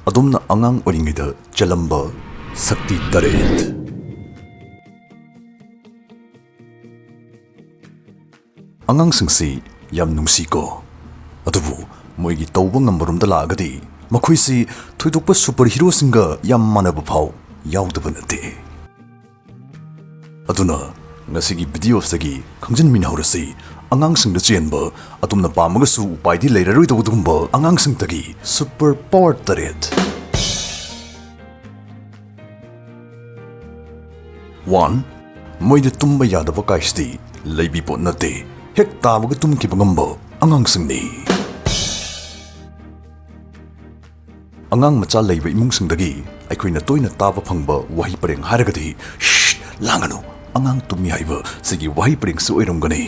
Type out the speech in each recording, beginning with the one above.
Adomna Angang Oiringeida Chellamba Shakti Taret. Angang singsi yam nungsi ko. Adubu moigi tawba ngambarumda lagadi makoisi thoidokpa superhero singa yam manaba phau yaudaba nate. Aduna ngasigi video sagi khangjin min haurasi angang singda chenba atumna pamaga su upaidi leiraroi tawdumba angang singtagi super power taret. 1. Moide tumba yadaba kaisdi leibi pot nate hek tabaga tumki bangamba angang singni. Angang macha leiba imung singdagi aikoina toina taba phangba wahi pareng haragadi shh langanu angang tumi haiba sigi wahi pareng su oiromgani.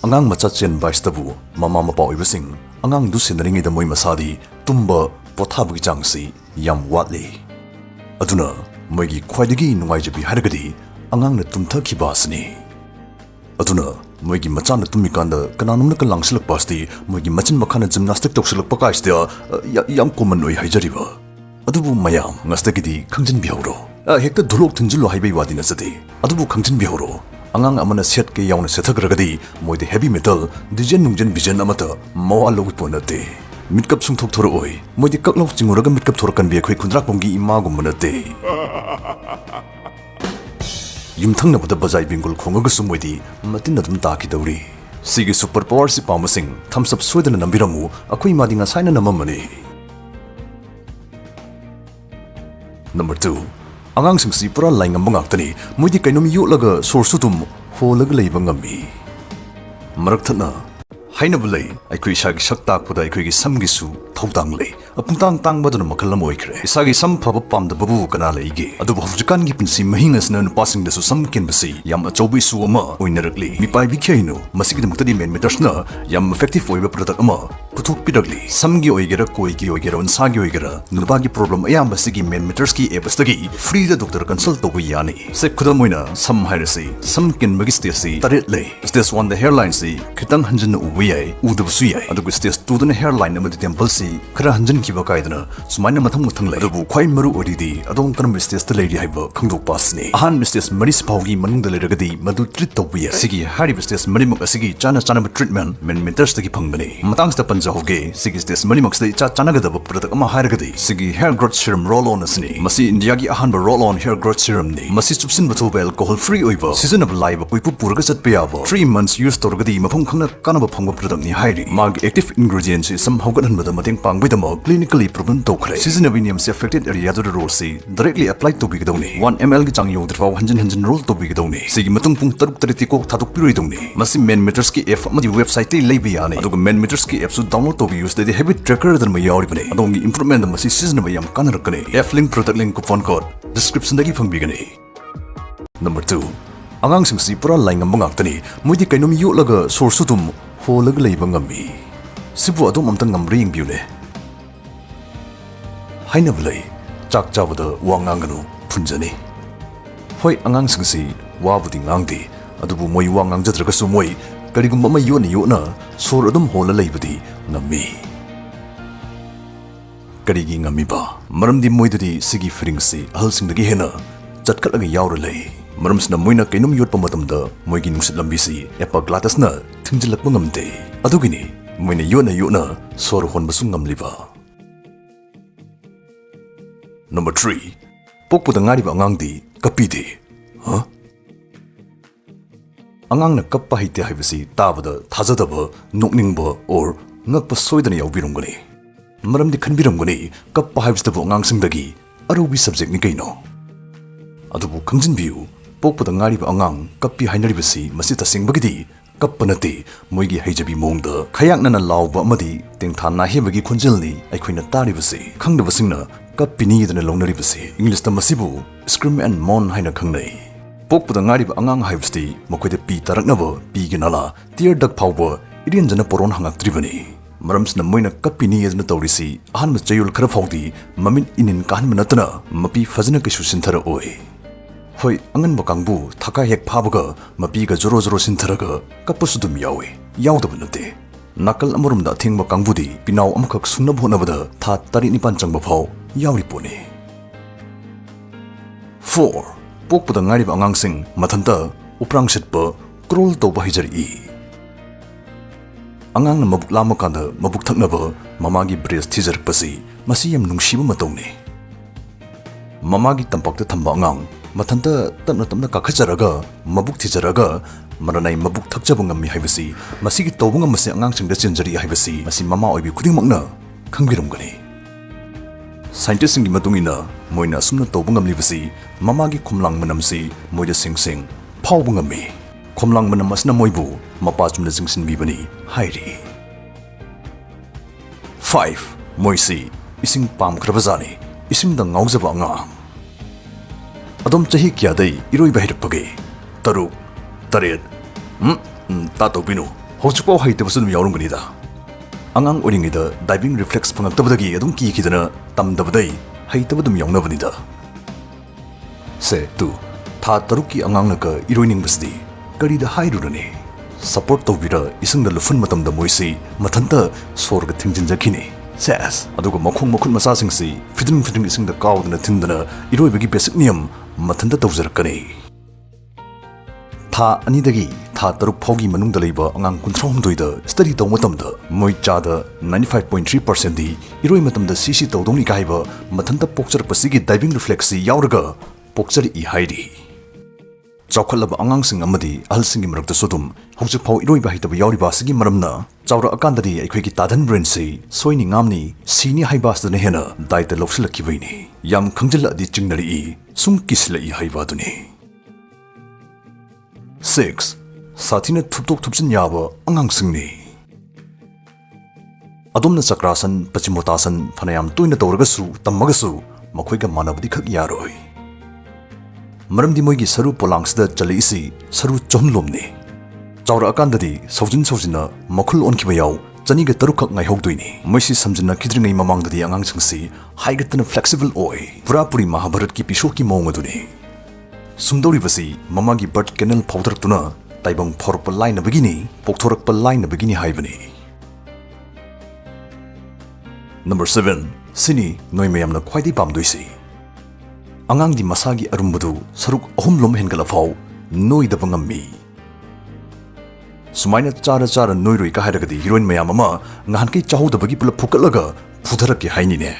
Angang macha chen baistabu mama mapa oibasing angang du sindaringi da moi masadi tumba pothabagi changsi yam watli. Aduna moigi khwaidagi nungaijabi haragadi angang na tumthakhiba asni. Aduna moigi macha na tumikanda kananumna ka langsilak pasti moigi machin makhana gymnastic toksilak pakaistia yam common oi haijariba. Adubu mayam ngastagidi khangjin bihoro hekta dhulok thunjilo haibai wadina sati. Adubu khangjin bihoro angang amana set ke yauna sethagragadi moide heavy metal dijen nungjen vision amata mawa logit ponate. Mitkap sungthok thoro oi moide kaklok chinguraga mitkap thorakan bi khoi khundrak pongi imagum banate. Yumthang na bada bazai bingul khongaga sumoidi matin nadum taki dauri. Sigi super power si pamasing thumbs up soidana nambiramu akhoi madinga saina namamani. Number 2. Angang singsi pura laingam bangaktani moidi kainom yolaga sorsutum holaga leiba ngami. Marak thana hainabulai aikoi sagi sakta khoda aikoi gi samgisu thaudang lei apungtang tangbaduna makhalam oikre isagi sam phaba pamda babu kana leige adu hujkan gi pinsi mahingasna nupasing dasu samkin basi yam achobi su ama oinarakli mipai bikhainu masigi muktadi men metersna yam effective oiba product ama puthuk pidagli samgi oigera koi gi oigera unsagi oigera nubagi problem ayam basigi men meters ki ebastagi free da doctor consult to yani se khudam moina sam hairasi samkin magistesi taret le stage 1 the hairline si khitang hanjin uwiyai udabsu yai adu stage 2 the hairline amadi temple si khara hanjin kiba kaidana sumaina mathang mathang lai adu khwai maru odidi adong karam stage the lady haiba khangdok pasni ahan stage maris phaugi manung da leragadi madu treat tawbiya sigi hari stage marimuk asigi chana treatment men meters tagi phangbani matang sta panjahoge sigi stage marimuk sta cha chana gadaba product ama hairagadi sigi hair growth serum roll on asni masi india gi ahan roll on hair growth serum ni masi chupsin bathoba alcohol free oiba seasonable live poipu puraga chatpa yaba 3 months use torgadi mafam khangna kanaba phangba product ni hairi mag active ingredients sam haugathanbada mateng pangbaidama clinically proven tokre seasonabinium se affected area the role si directly applied to bigdawni 1 ml gi chang yodrwa hanjin roll to bigdawni sigi matung pung taruk tariti ko thaduk piroi masi main meters ki app amadi website li leibi yani aduga main meters ki app su download to use the habit tracker dan ma yawribani adongi improvement masi seasonable yam kanarakane app link product link coupon code description dagi phangbigani. Number 2. Angang singsi pura laingam bangaktani moidi kainom yolaga sorsutum holaga leiba ngami sibu adom amtang ngamri ingbiune hainabulai chak chabada wanganganu phunjani hoi angang singsi wabudi ngangdi adubu moi wangang jadragasu moi karigumba ma yona sor adum hola leibadi ngami karigi ngami ba maramdi moidadi sigi fringsi ahalsingdagi hena chatkalaga yawra lei maramsna moina kainum yotpa matamda moigi nungsit lambisi epa glatasna thingjilakpa ngamde adugini moina yona sor honbasu ngamliba. Number 3. Pokpuda ngariba angangdi kapide angang na kappa haite haibasi tabada thajadaba nokningba or ngakpa soidana yawbirongani maramdi khanbirongani kappa haibstabu angangsingdagi arobi subject ni kaino adubu khangjinbiu pokpuda ngariba angang kappi hainaribasi masi tasingbagidi kappanate moigi haijabi mongda khayaknana lawba amadi tengthana hebagi khonjelni aikhoina taribasi khangdabasingna kapini dana longnaribasi english tamasibu scream and moan haina khangnai pokpuda ngariba angang haibsti mokoide pi taraknaba pi ginala tear dak phawba irian jana poron hangaktribani maramsna moina kapini yadna tawrisi ahan chayul khara phawdi mamin inin kan manatna mapi fajna kisu sinthara oi hoi angan bakangbu thaka hek phabaga mapi ga joro sintharaga kapasudum yawe yawdaba nate nakal amurumda thingba kangbudi pinaw amakak sunna bhonabada tha tari nipan changba phau yauri poni. 4. Pokpada ngariba angangsing mathanta uprang sitpa krol tawba hijari. Angang na mabuk lama kanda mabuk thaknaba mamagi breast thijarpasi masi yam nungsiba matawni. Mamagi tampakta thamba angang mathanta tapna tapna kakhacharaga mabuk thijaraga maranai mabuk thakjaba ngammi haibasi masigi tawba ngamasi angangsingda chenjari haibasi masi mama oibi khudingmakna khangbiramgani. Scientist singi matungina moina sumna tawba ngamlibasi mamagi khumlang manamsi moida singsing phawba ngammi. Khumlang manam asna moibu mapa chumna jingsinbibani hairi. 5. Moisi ising pamkhrabajani isingda ngaujaba angang. Adom chahi kyadai iroi bahirpage taruk taret ta topinu hojukpau haitebasudum yaurumganida. Angang Oiringeida diving reflex phangaktabadagi adum kikidana tamdabadai haitabadum yaunabnida. Se tu tha tarukki angangnaka iroiningbasdi karida hairurani support tawbira isingda lufun matamda moisi mathanta sorga thingjinjakhini. Ses aduga makhung makhun masasingsi fidring isingda kawdana thindana iroibagi basic niyam mathanta tawjarakani. Tha anidagi tha taruk phogi manungda leiba angang 39 da study taw matamda moi chada 95.3% di iroi matamda sisi tawdongni kaiba mathanta pokcharpasigi diving reflex si yauraga pokchari I hairi. Chawkhalaba angangsing amadi ahalsingi marakta sodum hojikphau iroiba haitaba yauriba asigi maramna chawra akandadi aikhoigi tadan brain si soini ngamni sini haibasdana hena daita lawsilakibaini yam khangjila adi chingnari I sum kisla I haibaduni. 6. Sathina thuptok thupsin yaba angangsingni. Adomna chakrasan pachimotasan phanayam toina tawragasu tammagasu makhoiga manabadi khak yaroi. Maramdi moigi saru polangsda chaliisi saru chomlomni. Chawra akandadi saujina makhul onkiba yaw chaniga tarukhak ngaihogdoini. Moisi samjina kidringai mamangdadi angangsingsi haigatna flexible oi. Purapuri Mahabharat ki pishoki maungaduni. Sumdoribasi mamagi bird canal phawdaktuna taibang phorpa line begini pokthorakpa line begini haibani. Number 7. Sini noimayamna khwaidai pamdoisi. Angangdi masagi arumbadu saruk ahumlom hengalafau noidaba ngammi. Sumaina chara noiroi ka hairagadi heroine mayam ama ngahankai chahodabagi pulap phukalaga phudharaki hainine.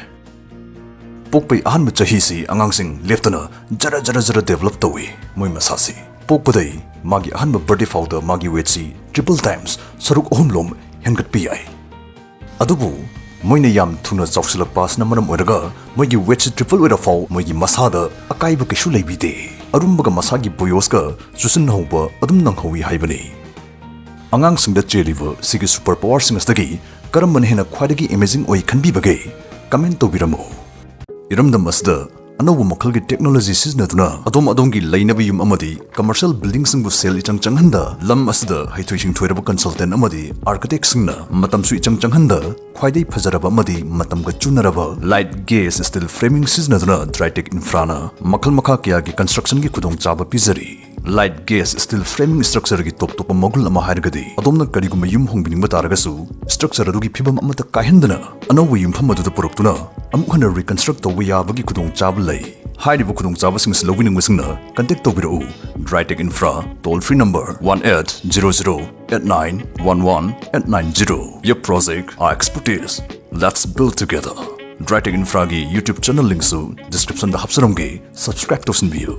Pokpai ahanba chahisi angangsing leftana jara develop tawi moi masasi. Pokpadai magi ahanba birthday fauda magi weight triple times saruk ahumlom hengatpi yai. Adubu moina yam thuna chawsilakpa asna maram oiraga moigi weight triple oira fau moigi masada akaiba kishu leibide. Arumbaga masagi boyosga chusin hauba adum nanghawi haibani. Angangsingda cheliba sigi superpower singastagi karamban hena khwadagi amazing oi khanbibage comment tobiramo. Iramdam asda anobu makhalgi technology siznaduna adongi lainabi yum amadi commercial buildings singbu sel ichangchanganda lam asda haithoising thoiraba consultant amadi architect singna matamsu ichangchanghanda khwaidai phajaraba amadi matamga chunaraba light gas steel framing siznaduna drytech infrana makhal makha kya gi construction gi khudong chaba pizari. Light gas steel framing structure gi top magul ama hairgadi adomna kariguma yum hongbiningba taragasu structure adugi phibam amata kaihendana anobu yum phamadu puruktuna amukhana reconstruct tawba yabagi khudong chaba lay. Hairibu khudong chaba sing slowiningbasingna contact tawbirau drytech infra toll free number 180089118990. Your project our expertise, let's build together. Drytech infra gi YouTube channel link su description da hapsaramge subscribe to sin view.